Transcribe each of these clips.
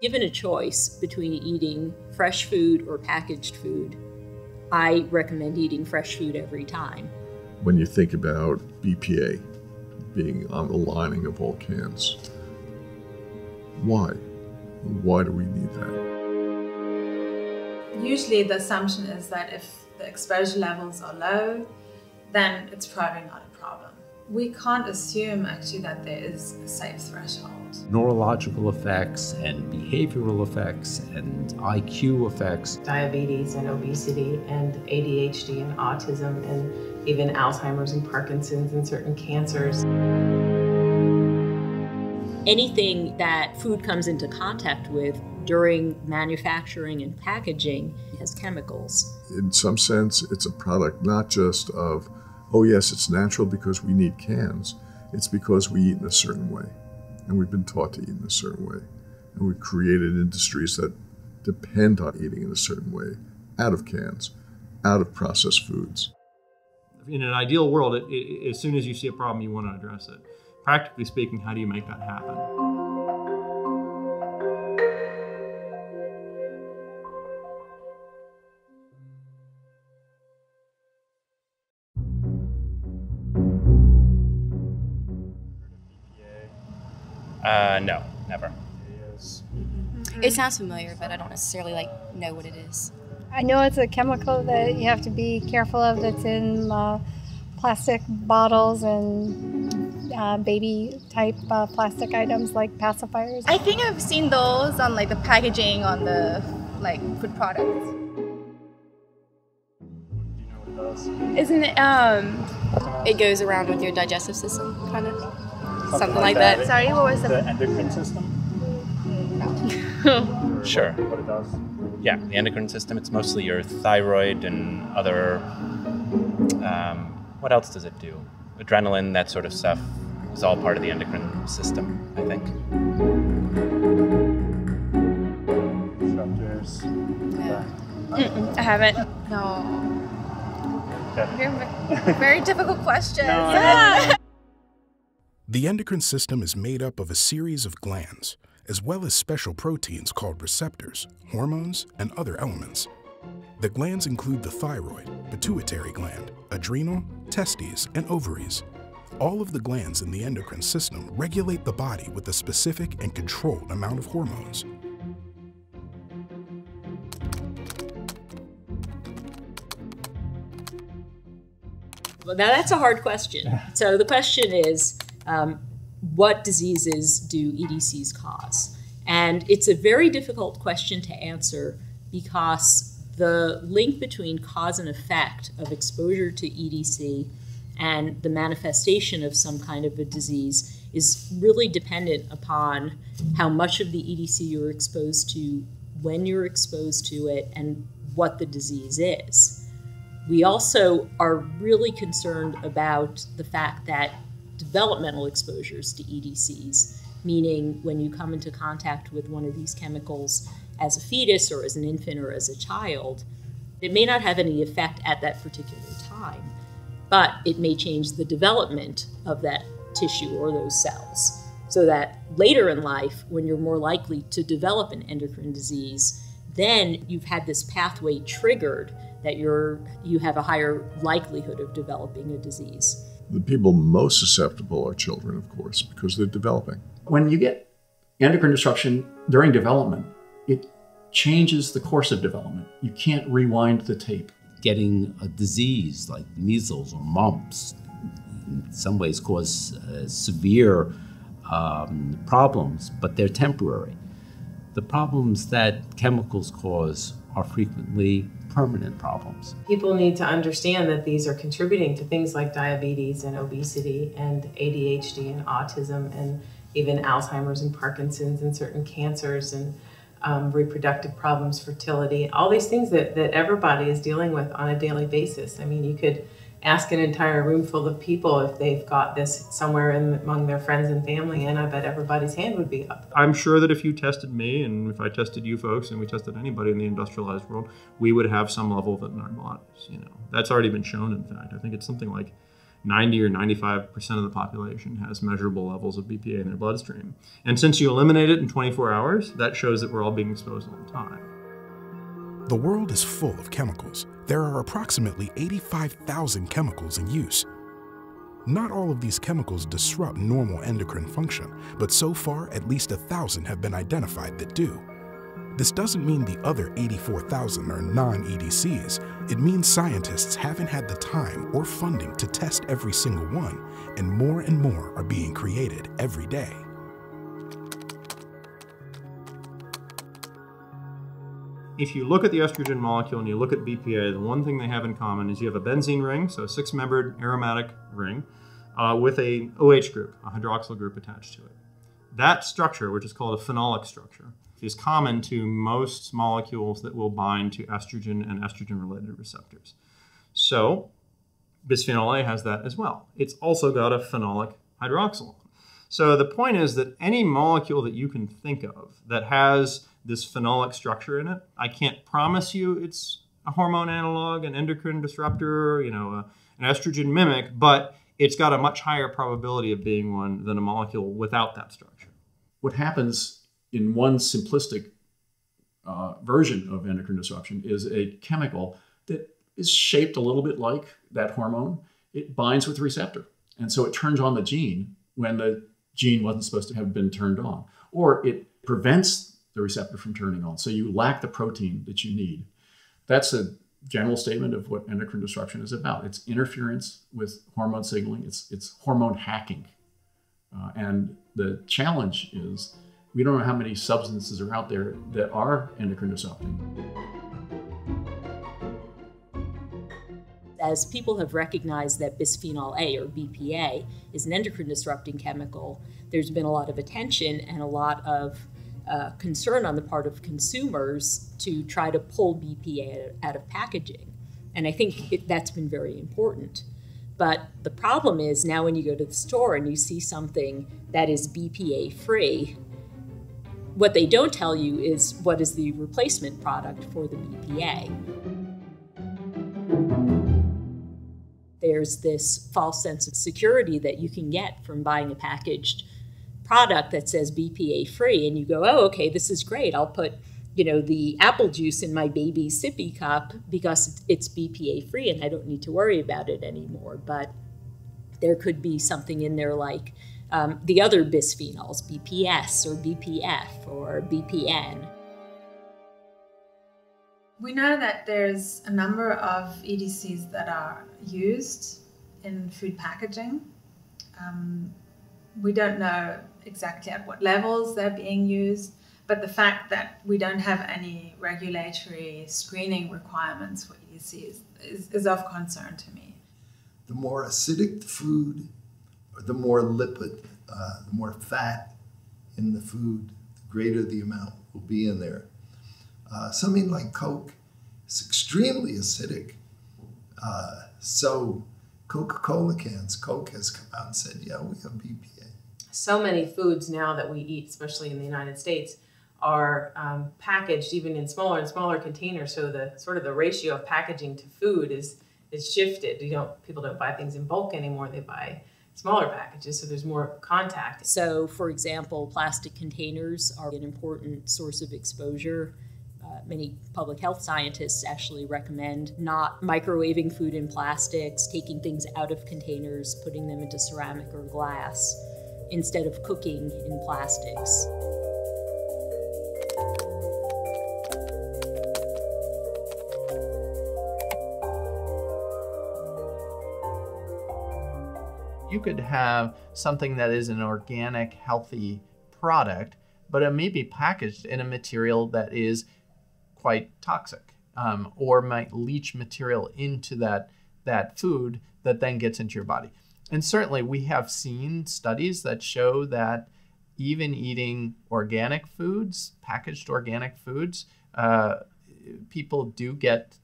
Given a choice between eating fresh food or packaged food, I recommend eating fresh food every time. When you think about BPA being on the lining of all cans, why? Why do we need that? Usually the assumption is that if the exposure levels are low, then it's probably not a problem. We can't assume actually that there is a safe threshold. Neurological effects and behavioral effects and IQ effects. Diabetes and obesity and ADHD and autism and even Alzheimer's and Parkinson's and certain cancers. Anything that food comes into contact with during manufacturing and packaging has chemicals. In some sense, it's a product not just of, oh yes, it's natural because we need cans. It's because we eat in a certain way. And we've been taught to eat in a certain way. And we've created industries that depend on eating in a certain way, out of cans, out of processed foods. In an ideal world, as soon as you see a problem, you want to address it. Practically speaking, how do you make that happen? No, never. It sounds familiar, but I don't necessarily know what it is. I know it's a chemical that you have to be careful of that's in plastic bottles and baby type plastic items like pacifiers. I think I've seen those on the packaging on the food products. Do you know what it does? Isn't it it goes around with your digestive system, kind of? Something like that. Sorry, what was the endocrine system? Sure. What it does? Yeah, the endocrine system. It's mostly your thyroid and other. What else does it do? Adrenaline, that sort of stuff, is all part of the endocrine system, I think. Disruptors. Yeah. I haven't. No. Okay. Very difficult question. The endocrine system is made up of a series of glands, as well as special proteins called receptors, hormones, and other elements. The glands include the thyroid, pituitary gland, adrenal, testes, and ovaries. All of the glands in the endocrine system regulate the body with a specific and controlled amount of hormones. Well, now that's a hard question. So the question is, what diseases do EDCs cause? And it's a very difficult question to answer because the link between cause and effect of exposure to EDC and the manifestation of some kind of a disease is really dependent upon how much of the EDC you're exposed to, when you're exposed to it, and what the disease is. We also are really concerned about the fact that developmental exposures to EDCs, meaning when you come into contact with one of these chemicals as a fetus or as an infant or as a child, it may not have any effect at that particular time, but it may change the development of that tissue or those cells, so that later in life, when you're more likely to develop an endocrine disease, then you've had this pathway triggered that you have a higher likelihood of developing a disease. The people most susceptible are children, of course, because they're developing. When you get endocrine disruption during development, it changes the course of development. You can't rewind the tape. Getting a disease like measles or mumps in some ways cause severe problems, but they're temporary. The problems that chemicals cause are frequently permanent problems. People need to understand that these are contributing to things like diabetes and obesity and ADHD and autism and even Alzheimer's and Parkinson's and certain cancers and reproductive problems, fertility, all these things that everybody is dealing with on a daily basis. I mean, you could ask an entire room full of people if they've got this somewhere among their friends and family, and I bet everybody's hand would be up. I'm sure that if you tested me, and if I tested you folks, and we tested anybody in the industrialized world, we would have some level of it in our bodies. You know, that's already been shown. In fact, I think it's something like 90 or 95% of the population has measurable levels of BPA in their bloodstream. And since you eliminate it in 24 hours, that shows that we're all being exposed all the time. The world is full of chemicals. There are approximately 85,000 chemicals in use. Not all of these chemicals disrupt normal endocrine function, but so far at least 1,000 have been identified that do. This doesn't mean the other 84,000 are non-EDCs. It means scientists haven't had the time or funding to test every single one, and more are being created every day. If you look at the estrogen molecule and you look at BPA, the one thing they have in common is you have a benzene ring, so a 6-membered aromatic ring, with a OH group, a hydroxyl group attached to it. That structure, which is called a phenolic structure, is common to most molecules that will bind to estrogen and estrogen-related receptors. So bisphenol A has that as well. It's also got a phenolic hydroxyl. So the point is that any molecule that you can think of that has this phenolic structure in it, I can't promise you it's a hormone analog, an endocrine disruptor, an estrogen mimic, but it's got a much higher probability of being one than a molecule without that structure. What happens in one simplistic version of endocrine disruption is a chemical that is shaped a little bit like that hormone. It binds with the receptor, and so it turns on the gene when the gene wasn't supposed to have been turned on, or it prevents the receptor from turning on, so you lack the protein that you need. That's a general statement of what endocrine disruption is about. It's interference with hormone signaling. It's hormone hacking. And the challenge is we don't know how many substances are out there that are endocrine disrupting. As people have recognized that bisphenol A, or BPA, is an endocrine disrupting chemical, there's been a lot of attention and a lot of concern on the part of consumers to try to pull BPA out of packaging. And I think that's been very important. But the problem is now when you go to the store and you see something that is BPA free, what they don't tell you is what is the replacement product for the BPA. There's this false sense of security that you can get from buying a packaged product that says BPA free, and you go, oh, okay, this is great. I'll put, the apple juice in my baby's sippy cup because it's BPA free and I don't need to worry about it anymore. But there could be something in there like the other bisphenols, BPS or BPF or BPN. We know that there's a number of EDCs that are used in food packaging. We don't know exactly at what levels they're being used, but the fact that we don't have any regulatory screening requirements for EDCs is of concern to me. The more acidic the food, or the more lipid, the more fat in the food, the greater the amount will be in there. Something like Coke is extremely acidic. So Coca-Cola cans, Coke has come out and said, yeah, we have BPA. So many foods now that we eat, especially in the United States, are packaged even in smaller and smaller containers. So the sort of the ratio of packaging to food is shifted. People don't buy things in bulk anymore. They buy smaller packages, so there's more contact. So, for example, plastic containers are an important source of exposure. Many public health scientists actually recommend not microwaving food in plastics, taking things out of containers, putting them into ceramic or glass, instead of cooking in plastics. You could have something that is an organic, healthy product, but it may be packaged in a material that is quite toxic, or might leach material into that food that then gets into your body. And certainly we have seen studies that show that even eating organic foods, packaged organic foods, people do get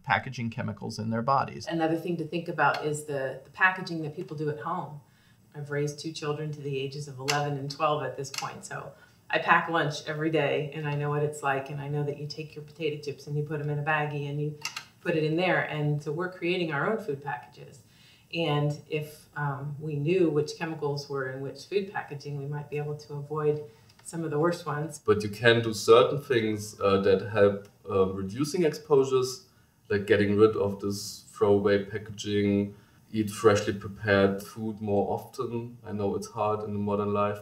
packaging chemicals in their bodies. Another thing to think about is the packaging that people do at home. I've raised 2 children to the ages of 11 and 12 at this point, so I pack lunch every day and I know what it's like, and I know that you take your potato chips and you put them in a baggie and you put it in there, and so we're creating our own food packages. And if we knew which chemicals were in which food packaging, we might be able to avoid some of the worst ones. But you can do certain things that help reducing exposures, like getting rid of this throwaway packaging, eat freshly prepared food more often. I know it's hard in the modern life.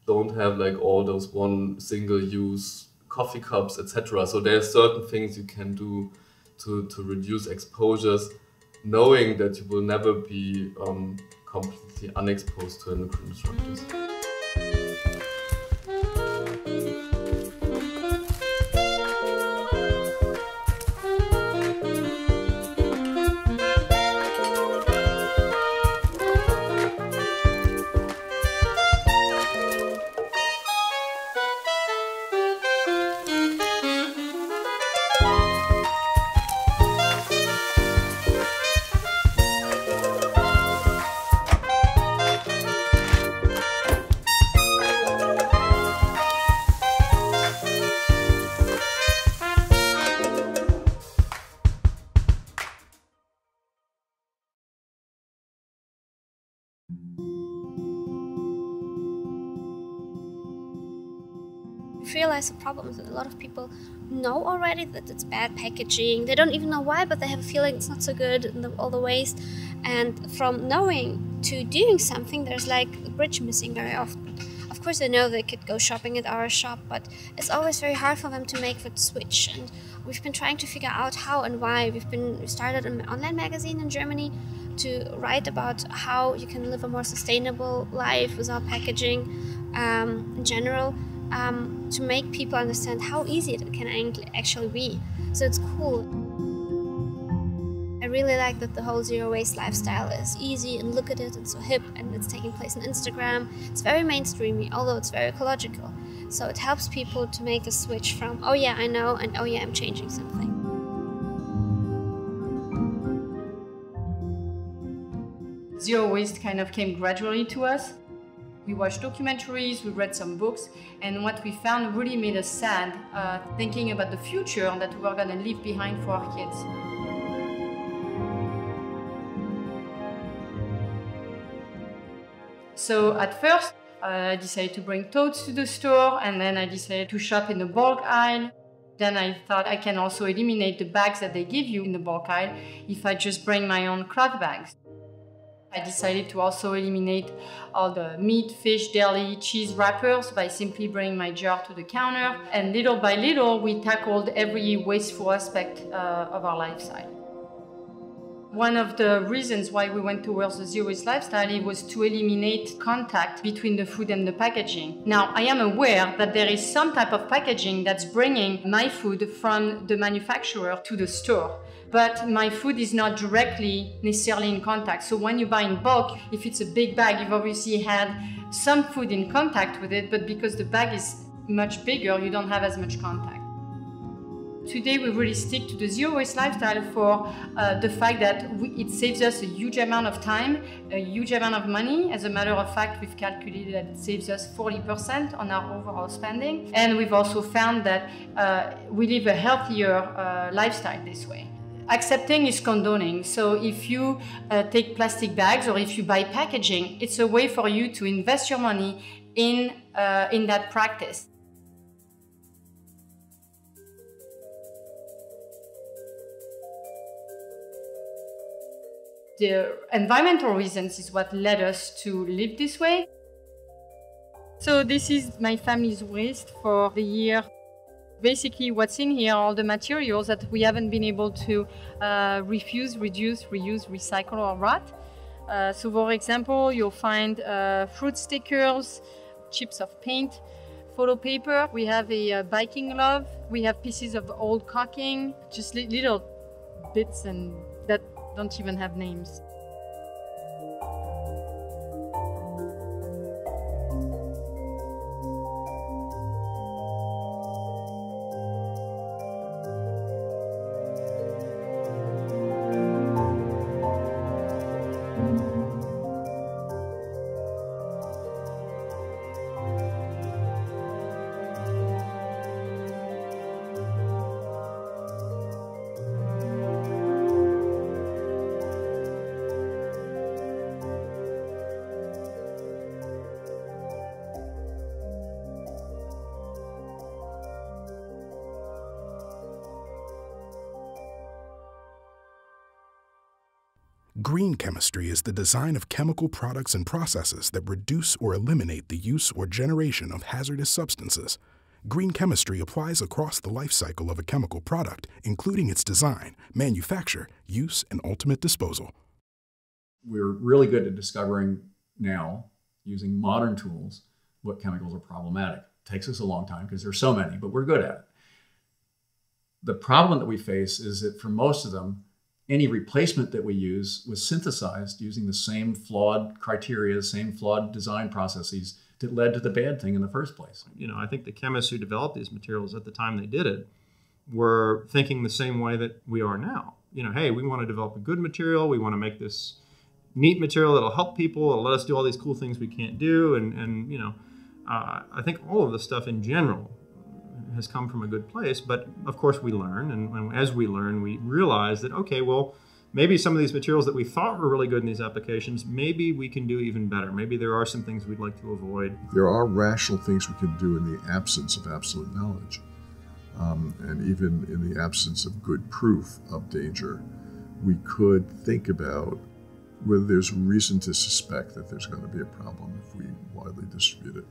Don't have like all those one single-use coffee cups, etc. So there are certain things you can do to reduce exposures, knowing that you will never be completely unexposed to endocrine disruptors. Realize the problem is that a lot of people know already that it's bad packaging. They don't even know why, but they have a feeling it's not so good and all the waste. And from knowing to doing something, there's like a bridge missing very often. Of course, they know they could go shopping at our shop, but it's always very hard for them to make that switch. And we've been trying to figure out how and why. We started an online magazine in Germany to write about how you can live a more sustainable life without packaging in general. To make people understand how easy it can actually be. So it's cool. I really like that the whole zero waste lifestyle is easy and look at it and so hip, and it's taking place on Instagram. It's very mainstreamy, although it's very ecological. So it helps people to make a switch from, oh yeah, I know, and oh yeah, I'm changing something. Zero waste kind of came gradually to us. We watched documentaries, we read some books, and what we found really made us sad, thinking about the future that we were going to leave behind for our kids. So at first, I decided to bring totes to the store, and then I decided to shop in the bulk aisle. Then I thought I can also eliminate the bags that they give you in the bulk aisle if I just bring my own cloth bags. I decided to also eliminate all the meat, fish, deli, cheese wrappers by simply bringing my jar to the counter. And little by little, we tackled every wasteful aspect of our lifestyle. One of the reasons why we went towards the zero waste lifestyle was to eliminate contact between the food and the packaging. Now, I am aware that there is some type of packaging that's bringing my food from the manufacturer to the store. But my food is not directly necessarily in contact. So when you buy in bulk, if it's a big bag, you've obviously had some food in contact with it, but because the bag is much bigger, you don't have as much contact. Today, we really stick to the zero waste lifestyle for the fact that it saves us a huge amount of time, a huge amount of money. As a matter of fact, we've calculated that it saves us 40% on our overall spending. And we've also found that we live a healthier lifestyle this way. Accepting is condoning. So if you take plastic bags or if you buy packaging, it's a way for you to invest your money in that practice. The environmental reasons is what led us to live this way. So this is my family's waste for the year. Basically, what's in here are all the materials that we haven't been able to refuse, reduce, reuse, recycle, or rot. So for example, you'll find fruit stickers, chips of paint, photo paper. We have a biking glove. We have pieces of old caulking, just little bits and that don't even have names. Green chemistry is the design of chemical products and processes that reduce or eliminate the use or generation of hazardous substances. Green chemistry applies across the life cycle of a chemical product, including its design, manufacture, use, and ultimate disposal. We're really good at discovering now, using modern tools, what chemicals are problematic. It takes us a long time because there's so many, but we're good at it. The problem that we face is that for most of them, any replacement that we use was synthesized using the same flawed criteria, same flawed design processes that led to the bad thing in the first place. You know, I think the chemists who developed these materials at the time they did it were thinking the same way that we are now. You know, hey, we want to develop a good material. We want to make this neat material that'll help people. It'll let us do all these cool things we can't do. And you know, I think all of the stuff in general has come from a good place. But of course we learn. And as we learn, we realize that, okay, well, maybe some of these materials that we thought were really good in these applications, maybe we can do even better. Maybe there are some things we'd like to avoid. There are rational things we can do in the absence of absolute knowledge. And even in the absence of good proof of danger, we could think about whether there's reason to suspect that there's going to be a problem if we widely distribute it.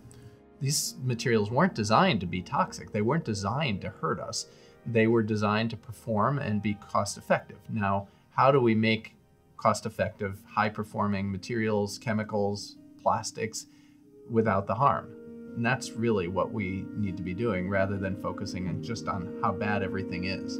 These materials weren't designed to be toxic. They weren't designed to hurt us. They were designed to perform and be cost-effective. Now, how do we make cost-effective, high-performing materials, chemicals, plastics without the harm? And that's really what we need to be doing rather than focusing just on how bad everything is.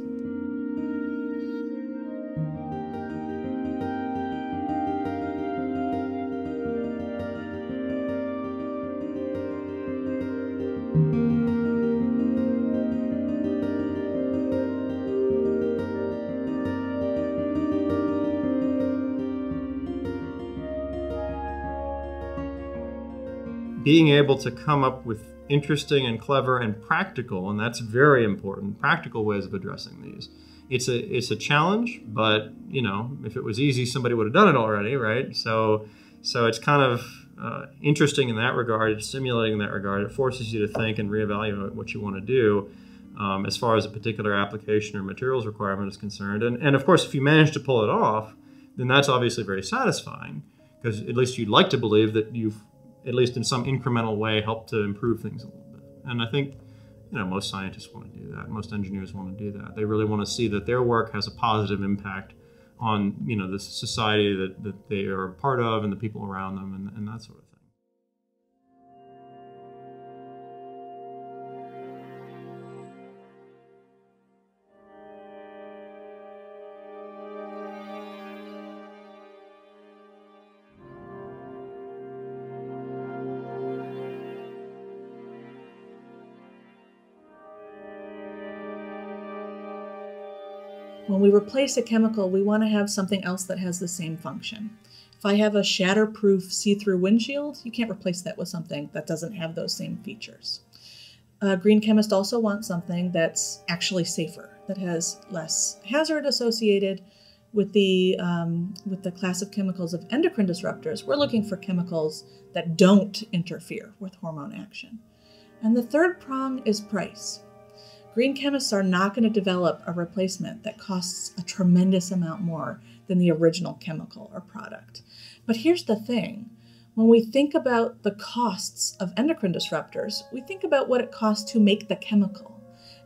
Being able to come up with interesting and clever and practical, and that's very important, practical ways of addressing these. It's a challenge, but you know, if it was easy, somebody would have done it already, right? So it's kind of interesting in that regard. It's stimulating in that regard. It forces you to think and reevaluate what you want to do as far as a particular application or materials requirement is concerned. And of course, if you manage to pull it off, then that's obviously very satisfying, because at least you'd like to believe that you've, at least in some incremental way, help to improve things a little bit. And I think, you know, most scientists want to do that. Most engineers want to do that. They really want to see that their work has a positive impact on, you know, the society that they are a part of and the people around them and that sort of thing. When we replace a chemical, we want to have something else that has the same function. If I have a shatterproof see-through windshield, you can't replace that with something that doesn't have those same features. Green chemists also want something that's actually safer, that has less hazard associated with the class of chemicals of endocrine disruptors. We're looking for chemicals that don't interfere with hormone action. And the third prong is price. Green chemists are not going to develop a replacement that costs a tremendous amount more than the original chemical or product. But here's the thing. When we think about the costs of endocrine disruptors, we think about what it costs to make the chemical,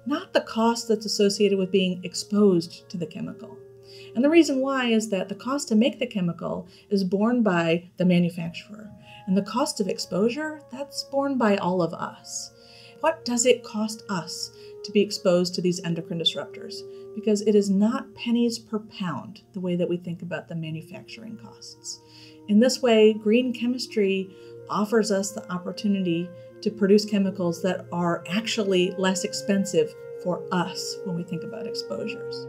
not the cost that's associated with being exposed to the chemical. And the reason why is that the cost to make the chemical is borne by the manufacturer, and the cost of exposure, that's borne by all of us. What does it cost us to be exposed to these endocrine disruptors? Because it is not pennies per pound the way that we think about the manufacturing costs. In this way, green chemistry offers us the opportunity to produce chemicals that are actually less expensive for us when we think about exposures.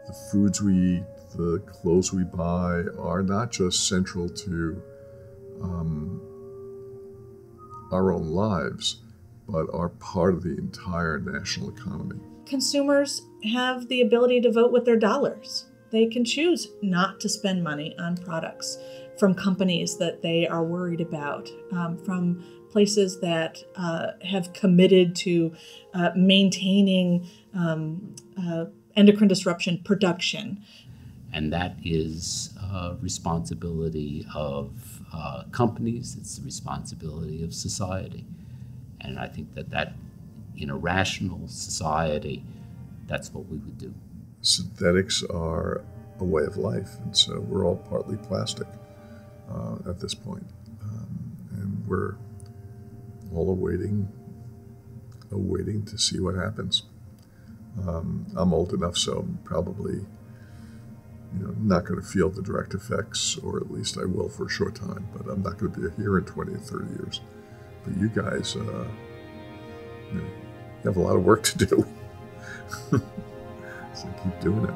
The foods we eat, the clothes we buy are not just central to our own lives, but are part of the entire national economy. Consumers have the ability to vote with their dollars. They can choose not to spend money on products from companies that they are worried about, from places that have committed to maintaining endocrine disruption production. And that is responsibility of companies, it's the responsibility of society. And I think that in a rational society, that's what we would do. Synthetics are a way of life, and so we're all partly plastic at this point. And we're all awaiting to see what happens. I'm old enough, so I'm probably not going to feel the direct effects, or at least I will for a short time, but I'm not going to be here in 20 or 30 years. But you guys, you have a lot of work to do. So keep doing it.